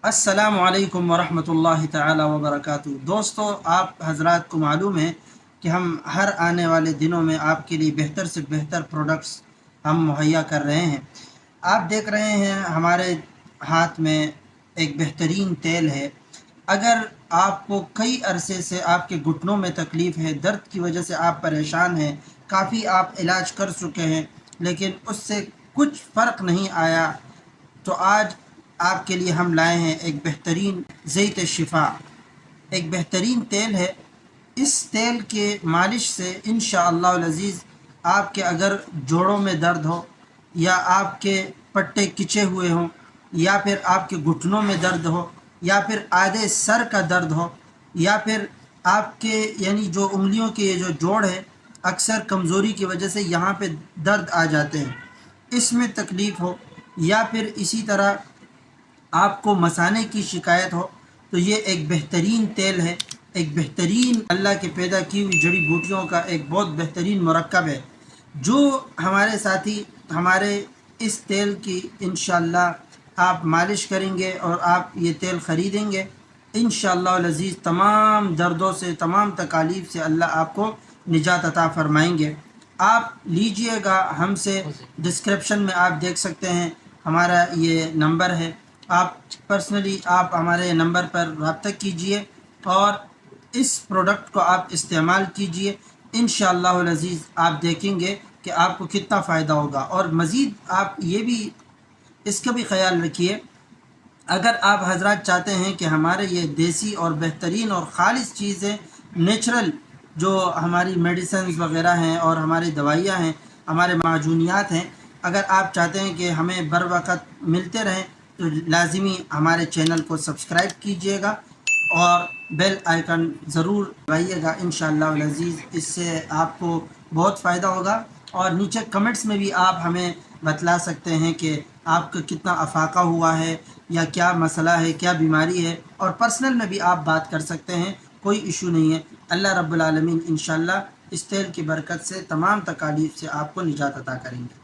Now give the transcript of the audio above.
السلام علیکم ورحمۃ اللہ تعالی وبرکاتہ۔ دوستو، آپ حضرات کو معلوم ہے کہ ہم ہر آنے والے دنوں میں آپ کے لیے بہتر سے بہتر پروڈکٹس ہم مہیا کر رہے ہیں۔ آپ دیکھ رہے ہیں ہمارے ہاتھ میں ایک بہترین تیل ہے۔ اگر آپ کو کئی عرصے سے آپ کے گھٹنوں میں تکلیف ہے، درد کی وجہ سے آپ پریشان ہیں، کافی آپ علاج کر چکے ہیں لیکن اس سے کچھ فرق نہیں آیا، تو آج آپ کے لیے ہم لائے ہیں ایک بہترین زیت شفا، ایک بہترین تیل ہے۔ اس تیل کے مالش سے انشاءاللہ العزیز آپ کے اگر جوڑوں میں درد ہو، یا آپ کے پٹے کچے ہوئے ہوں، یا پھر آپ کے گھٹنوں میں درد ہو، یا پھر آدھے سر کا درد ہو، یا پھر آپ کے یعنی جو انگلیوں کے یہ جو جوڑ ہے، اکثر کمزوری کی وجہ سے یہاں پہ درد آ جاتے ہیں، اس میں تکلیف ہو، یا پھر اسی طرح آپ کو مثانے کی شکایت ہو، تو یہ ایک بہترین تیل ہے، ایک بہترین اللہ کے پیدا کی ہوئی جڑی بوٹیوں کا ایک بہت بہترین مرکب ہے، جو ہمارے ساتھی ہمارے اس تیل کی انشاءاللہ آپ مالش کریں گے اور آپ یہ تیل خریدیں گے، انشاءاللہ العزیز تمام دردوں سے، تمام تکالیف سے اللہ آپ کو نجات عطا فرمائیں گے۔ آپ لیجئے گا ہم سے، ڈسکرپشن میں آپ دیکھ سکتے ہیں ہمارا یہ نمبر ہے، آپ پرسنلی آپ ہمارے نمبر پر رابطہ کیجئے اور اس پروڈکٹ کو آپ استعمال کیجئے۔ انشاءاللہ العزیز آپ دیکھیں گے کہ آپ کو کتنا فائدہ ہوگا۔ اور مزید آپ یہ بھی اس کا بھی خیال رکھیے، اگر آپ حضرات چاہتے ہیں کہ ہمارے یہ دیسی اور بہترین اور خالص چیزیں، نیچرل جو ہماری میڈیسنز وغیرہ ہیں اور ہماری دوائیاں ہیں، ہمارے معجونیات ہیں، اگر آپ چاہتے ہیں کہ ہمیں بر وقت ملتے رہیں تو لازمی ہمارے چینل کو سبسکرائب کیجئے گا اور بیل آئیکن ضرور دبائیے گا۔ انشاءاللہ العزیز اس سے آپ کو بہت فائدہ ہوگا، اور نیچے کمنٹس میں بھی آپ ہمیں بتلا سکتے ہیں کہ آپ کا کتنا افاقہ ہوا ہے، یا کیا مسئلہ ہے، کیا بیماری ہے، اور پرسنل میں بھی آپ بات کر سکتے ہیں، کوئی ایشو نہیں ہے۔ اللہ رب العالمین انشاءاللہ اس تیل کی برکت سے تمام تکالیف سے آپ کو نجات عطا کریں گے۔